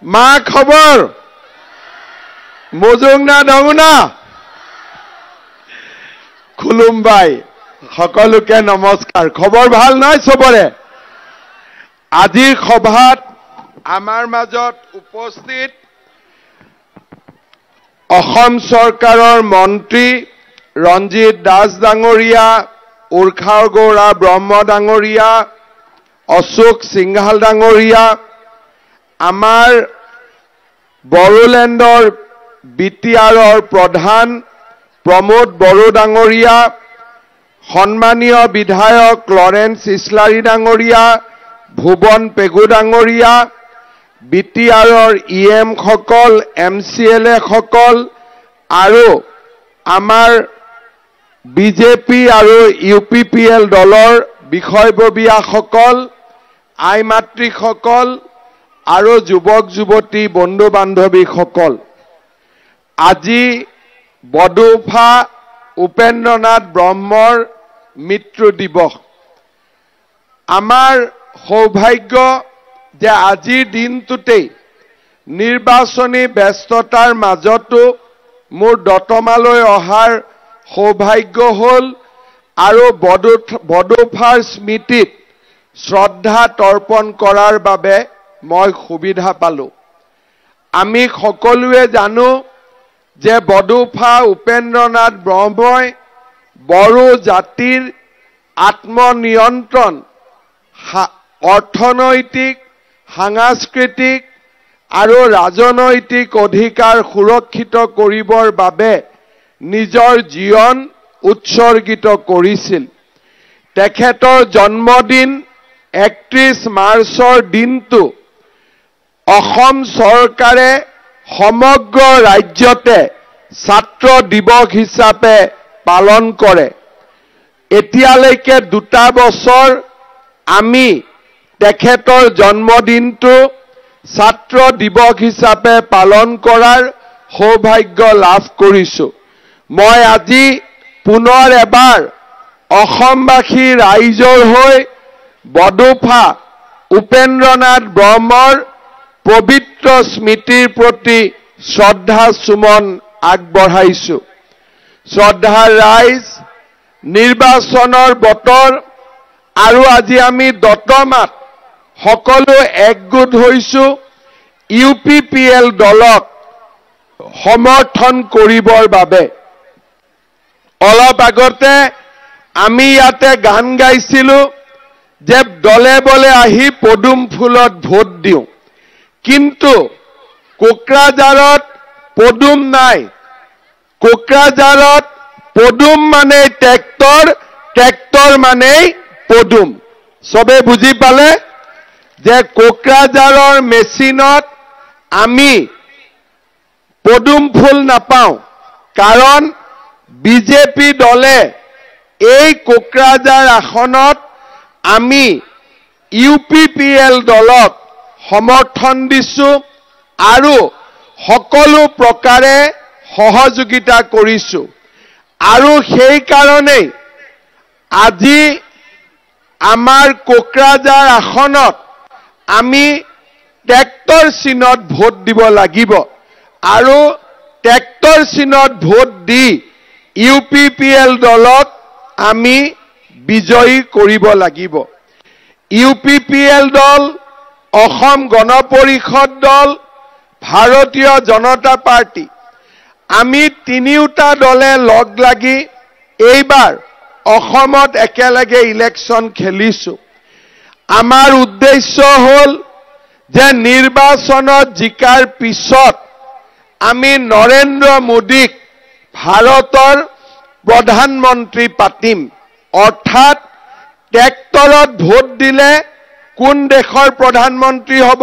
মা খবৰ মজুংনা ডঙুনা খুলুমবাই সকলোকে নমস্কাৰ খবৰ ভাল নাই সবৰে আজিৰ সভাত আমাৰ মাজত উপস্থিত অসম চৰকাৰৰ মন্ত্ৰী ৰঞ্জিত দাস ডাঙৰীয়া উৰ্খাও গৌৰা ব্ৰহ্ম ডাঙৰীয়া অশোক সিংহাল ডাঙৰীয়া আমাৰ বড়োলেণ্ডৰ বিটিআৰৰ প্ৰধান প্ৰমোদ বড়ো ডাঙৰীয়া সন্মানীয় বিধায়ক লৰেন্স ইছলাৰী ডাঙৰীয়া ভুৱন পেগু ডাঙৰীয়া বিটিআৰৰ ইএম সকল এমচিএলএ সকল আৰু আমাৰ বিজেপি আৰু ইউপিপিএল দলৰ বিষয়ববীয়া সকল আই মাতৃ সকল আৰু যুৱক যুৱতী বন্ধু বান্ধৱী সকল আজি বডোফা উপেন্দ্ৰনাথ ব্ৰহ্মৰ মৃত্যু দিৱস আমাৰ সৌভাগ্য যে আজিৰ দিনটোতেই নিৰ্বাচনী ব্যস্ততাৰ মাজতো মোৰ দতমালৈ অহাৰ সৌভাগ্য হল আৰু বডোফাৰ স্মৃতিত শ্ৰদ্ধা তৰ্পণ কৰাৰ বাবে মই সুবিধা পালো আমি সকলোৱে জানো যে বডোফা উপেন্দ্ৰনাথ ব্ৰহ্মই বড়ো জাতিৰ আত্মনিয়ন্ত্ৰণ অৰ্থনৈতিক সাংস্কৃতিক আৰু ৰাজনৈতিক অধিকাৰ সুৰক্ষিত কৰিবৰ বাবে নিজৰ জীৱন উৎসৰ্গিত কৰিছিল তেখেতৰ জন্মদিন 31 মাৰ্চৰ দিনটো অসম চৰকাৰে সমগ্ৰ ৰাজ্যতে ছাত্ৰ দিৱস হিচাপে পালন কৰে এতিয়ালৈকে 2টা বছৰ আমি তেখেতৰ জন্মদিনটো ছাত্ৰ দিৱস হিচাপে পালন কৰাৰ সৌভাগ্য লাভ কৰিছো মই আজি পুনৰ এবাৰ অসমবাসী ৰাইজৰ হৈ বডোফা উপেন্দ্ৰনাথ ব্ৰহ্মৰ পবিত্ৰ স্মৃতিৰ প্ৰতি শ্ৰদ্ধা সুমন আগবঢ়াইছো শ্ৰদ্ধাৰ ৰাইজ নিৰ্বাচনৰ বতৰ আৰু আজি আমি দতমাত সকলো একগোট হৈছো ইউপিপিএল দলক সমৰ্থন কৰিবৰ বাবে অলপ আগতে আমি ইয়াতে গান গাইছিলো যে দলে বলে আহি পদুম ফুলত ভোট দিওঁ কিন্তু কোকৰাঝাৰত পদুম নাই কোকৰাঝাৰত পদুম মানে ট্ৰেক্টৰ মানে পদুম সবে বুজি পালে যে কোকৰাঝাৰৰ মেচিনত আমি পদুম ফুল নাপাওঁ কাৰণ বিজেপি দলে এই কোকৰাঝাৰ আসনত আমি ইউপিপিএল দলক সমৰ্থন দিছো আৰু সকলো প্ৰকাৰে সহযোগিতা কৰিছো আৰু সেই কাৰণে আজি আমাৰ কোকৰাঝাৰ আসনত আমি ট্ৰেক্টৰ চিনত ভোট দিব লাগিব আৰু ট্ৰেক্টৰ চিনত ভোট দি ইউপিপিএল দলক আমি বিজয়ী কৰিব লাগিব ইউপিপিএল দল অসম গণ পৰিষদ দল ভাৰতীয় জনতা পাৰ্টি আমি তিনিওটা দলে লগ লাগি এইবাৰ অসমত একেলগে ইলেকশ্যন খেলিছো আমাৰ উদ্দেশ্য হল যে নিৰ্বাচনত জিকাৰ পিছত আমি নৰেন্দ্ৰ মোদীক ভাৰতৰ প্ৰধানমন্ত্ৰী পাতিম অৰ্থাৎ ট্ৰেক্টৰত ভোট দিলে কোন দেশৰ প্ৰধানমন্ত্ৰী হ'ব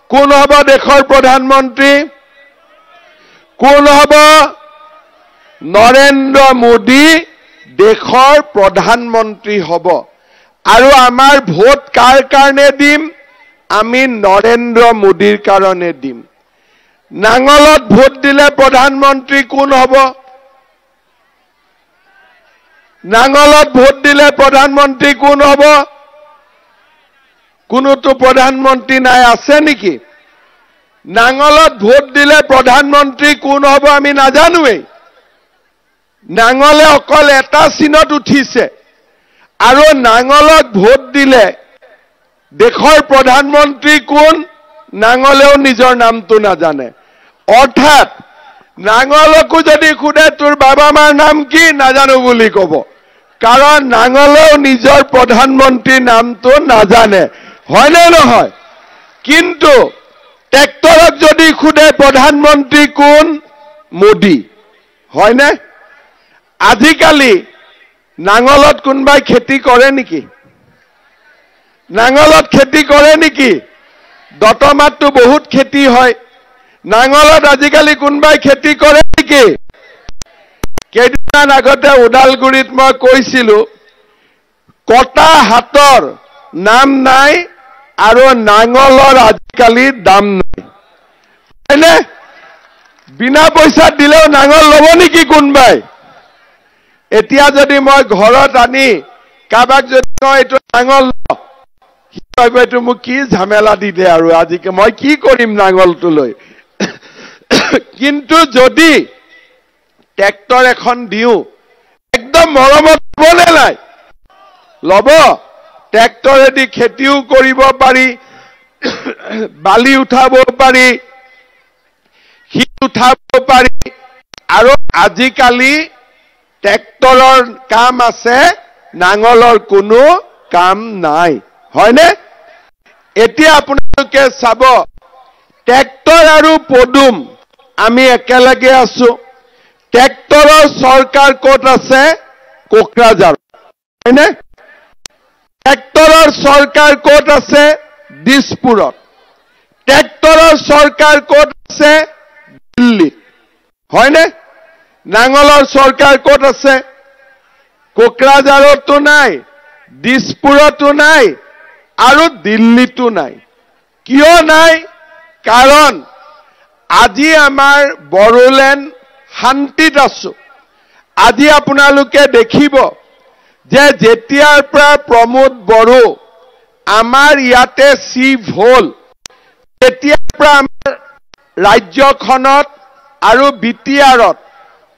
কোন হ'ব দেশৰ প্ৰধানমন্ত্ৰী কোন হ'ব নৰেন্দ্ৰ মোদী দেশৰ প্ৰধানমন্ত্ৰী হ'ব আৰু আমাৰ ভোট কাৰ কাৰণে দিম আমি নৰেন্দ্ৰ মোদীৰ কাৰণে দিম নাঙলত ভোট দিলে প্ৰধানমন্ত্ৰী কোন হ'ব নাঙলত ভোট দিলে প্ৰধানমন্ত্ৰী কোন হ'ব কোনোটো প্ৰধানমন্ত্ৰী নাই আছে নেকি নাঙলত ভোট দিলে প্ৰধানমন্ত্ৰী কোন হ'ব আমি নাজানোৱেই নাঙলে অকল এটা চিনত উঠিছে আৰু নাঙলত ভোট দিলে দেশৰ প্ৰধানমন্ত্ৰী কোন নাঙলেও নিজৰ নামটো নাজানে অৰ্থাৎ নাঙলকো যদি খুদে তোৰ বাবা মাৰ নাম কি নাজানো বুলি ক'ব কাৰণ নাঙলেও নিজৰ প্ৰধানমন্ত্ৰীৰ নামটো নাজানে হয়নে নহয় কিন্তু ট্ৰেক্টৰক যদি খুদে প্ৰধানমন্ত্ৰী কোন মোদী হয়নে আজিকালি নাঙলত কোনবাই খেতি কৰে নেকি নাঙলত খেতি কৰে নেকি দতমাতটো বহুত খেতি হয় নাঙলত আজিকালি কোনবাই খেতি কৰে নেকি কেইদিনমান আগতে উদালগুৰিত মই কৈছিলো কটা হাতৰ নাম নাই আৰু নাঙলৰ আজিকালি দাম নাই হয়নে বিনা পইচা দিলেও নাঙল ল'ব নেকি কোনবাই এতিয়া যদি মই ঘৰত আনি কাবাক যদি কয় এইটো নাঙল এইটো মোক কি ঝামেলা দিলে আৰু আজিকে মই কি কৰিম নাঙলটো লৈ কিন্তু যদি ট্ৰেক্টৰ এখন দিও একদম মৰমত বনে নাই লব ট্ৰেক্টৰেদি খেতিও কৰিব পাৰি বালি উঠাব পাৰি শিল উঠাব পাৰি আৰু আজিকালি ট্ৰেক্টৰৰ কাম আছে নাঙলৰ কোনো কাম নাই হয়নে এতিয়া আপোনালোকে চাব ট্ৰেক্টৰ আৰু পদুম আমি একেলগে আছো ট্ৰেক্টৰৰ চৰকাৰ ক'ত আছে কোকৰাঝাৰ হয়নে ট্ৰেক্টৰৰ চৰকাৰ ক'ত আছে দিছপুৰত ট্ৰেক্টৰৰ চৰকাৰ ক'ত আছে দিল্লীত হয়নে নাঙলৰ চৰকাৰ ক'ত আছে কোকৰাঝাৰতো নাই দিছপুৰতো নাই আৰু দিল্লীতো নাই কিয় নাই কাৰণ আজি আমাৰ বড়োলেণ্ড শান্তিত আছো আজি আপোনালোকে দেখিব যে যেতিয়াৰ পৰা প্ৰমোদ বড়ো আমাৰ ইয়াতে চিফ হল তেতিয়াৰ পৰা আমাৰ ৰাজ্যখনত আৰু বিটিআৰত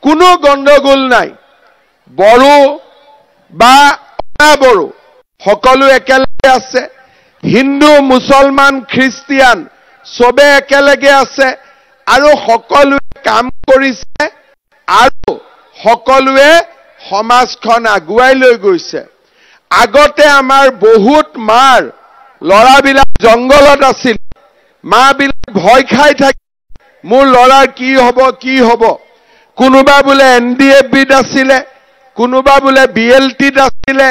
কোনো গণ্ডগোল নাই বড়ো বা অনাবড়ো সকলো একেলগে আছে হিন্দু মুছলমান খ্ৰীষ্টিয়ান সবে একেলগে আছে আৰু সকলোৱে কাম কৰিছে আৰু সকলোৱে সমাজখন আগুৱাই লৈ গৈছে আগতে আমাৰ বহুত মাৰ লৰাবিলাক জংগলত আছিল মাবিলাক ভয় খাই থাকে মোৰ লৰাৰ কি হ'ব কোনোবা বোলে এনডিএফবিত আছিলে কোনোবা বোলে বিএলটিত আছিলে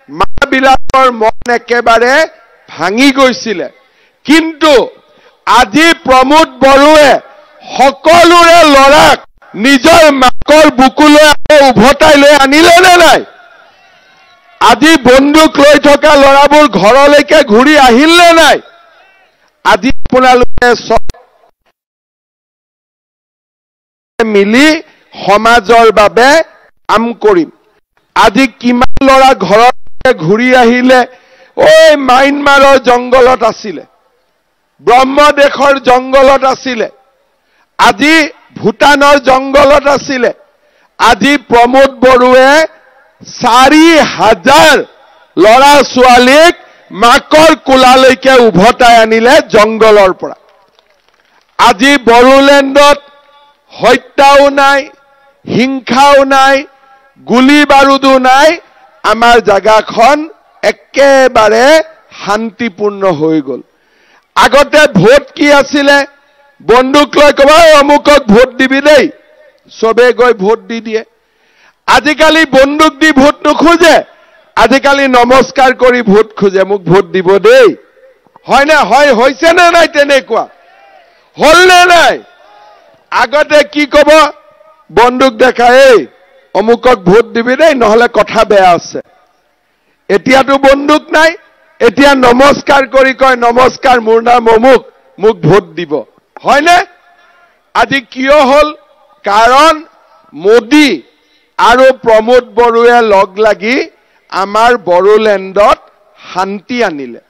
মাবিলাকৰ মন একেবাৰে ভাঙি গৈছিলে কিন্তু আজি প্ৰমোদ বড়োৱে সকলোৰে লৰাক নিজৰ মাকৰ বুকুলৈ উভতাই লৈ আনিলে নে নাই আজি বন্দুক লৈ থকা লৰাবোৰ ঘৰলৈকে ঘূৰি আহিল নে নাই আজি আপোনালোকে মিলি সমাজৰ বাবে কাম কৰিম আজি কিমান লৰা ঘৰলৈকে ঘূৰি আহিলে ওই মাইনমাৰৰ জংগলত আছিলে ব্ৰহ্মদেশৰ জংগলত আছিলে আজি ভূটানৰ জংগলত আছিলে আজি প্ৰমোদ বড়োৱে 4000 লৰা ছোৱালীক মাকৰ কোলালৈকে উভতাই আনিলে জংগলৰ পৰা আজি বড়োলেণ্ডত হত্যাও নাই হিংসাও নাই গুলি বাৰুদো নাই আমাৰ জাগাখন একেবাৰে শান্তিপূৰ্ণ হৈ গল আগতে ভোট কি আছিলে বন্দুক লৈ কবা অমুকক ভোট দিবি দেই সবে গৈ ভোট দি দিয়ে আজিকালি বন্দুক দি ভোট নোখোজে আজিকালি নমস্কাৰ কৰি ভোট খোজে মোক ভোট দিব দেই হয় না হয় হৈছে না নাই তেনেকুৱা হল নে নাই আগতে কি কব বন্দুক দেখা এই অমুকক ভোট দিবি দেই নহলে কথা বেয়া আছে এতিয়াতো বন্দুক নাই এতিয়া নমস্কাৰ কৰি কয় নমস্কাৰ মোৰ নাম অমুক মোক ভোট দিব হয়নে আজি কিয় হল কাৰণ মোদী আৰু প্ৰমোদ বড়োৱে লগ লাগি আমাৰ বড়োলেণ্ডত শান্তি আনিলে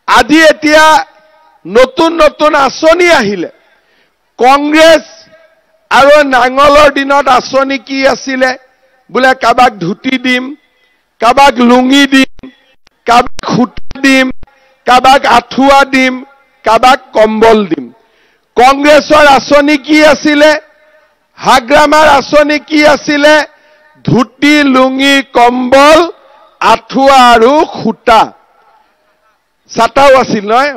আজি এতিয়া নতুন নতুন আঁচনি আহিলে কংগ্ৰেছ আৰু নাঙলৰ দিনত আঁচনি কি আছিলে বোলে কাবাক ধুতি দিম, কাবাক লুঙি দিম, কাবাক খুটা দিম, কাবাক আঁঠুৱা দিম, কাবাক কম্বল দিম। কংগ্ৰেছৰ আঁচনি কি আছিলে? হাগ্ৰামাৰ আঁচনি কি আছিলে? ধুতি, লুঙি, কম্বল, আঁঠুৱা আৰু খুটা। ছাটাও আছিল নহয়?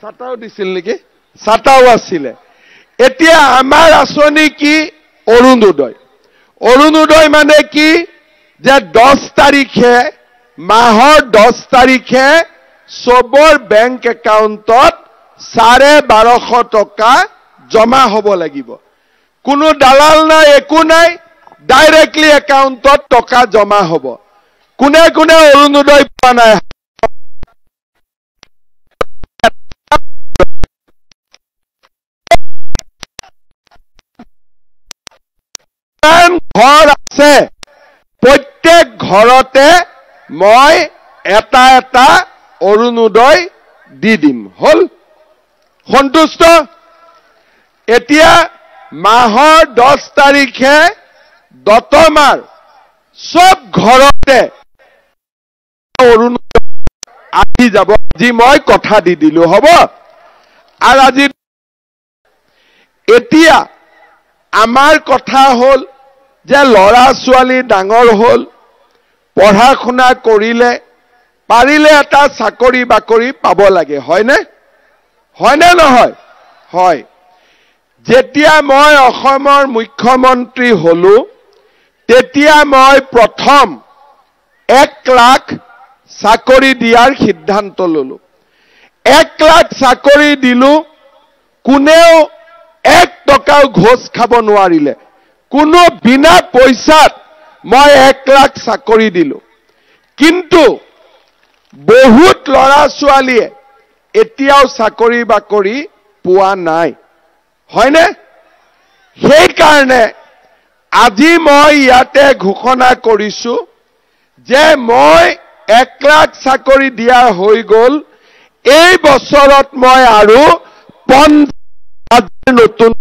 ছাটাও দিছিল নেকি? ছাটাও আছিলে। এতিয়া আমাৰ আঁচনি কি? অৰুণোদয়। অৰুণোদয় মানে কি? যে 10 তাৰিখে, মাহৰ 10 তাৰিখে চবৰ বেংক একাউণ্টত 1250 টকা জমা হ'ব লাগিব। কোনো দালাল নাই, একো নাই, ডাইৰেক্টলি একাউণ্টত টকা জমা হ'ব। কোনে কোনে অৰুণোদয় পোৱা নাই? ঘৰ আছে, প্ৰত্যেক ঘৰতে মই এটা এটা অৰুণোদয় দি দিম। হল? সন্তুষ্ট? এতিয়া মাহৰ 10 তাৰিখে দতমাৰ সব ঘৰতে অৰুণোদয় আহি যাব। আজি মই কথা দি দিলো, হ'ব? আৰু আজি এতিয়া আমাৰ কথা হল যে ল'ৰা ছোৱালী ডাঙৰ হল, পঢ়া শুনা কৰিলে, পাৰিলে এটা চাকৰি বাকৰি পাব লাগে, হয়নে? হয়নে নহয়? হয়। যেতিয়া মই অসমৰ মুখ্যমন্ত্ৰী হলো, তেতিয়া মই প্ৰথম 1 লাখ চাকৰি দিয়াৰ সিদ্ধান্ত ললো। 1 লাখ চাকৰি দিলো, কোনেও 1 টকাও ঘোষ খাব নোৱাৰিলে। কোনো বিনা পইচাত মই 1 লাখ চাকৰি দিলো। কিন্তু বহুত ল'ৰা ছোৱালীয়ে এতিয়াও চাকৰি বাকৰি পোৱা নাই, হয়নে? সেইকাৰণে আজি মই ইয়াতে ঘোষণা কৰিছো যে মই 1 লাখ চাকৰি দিয়া হৈ গ'ল। এই বছৰত মই আৰু 50,000 নতুন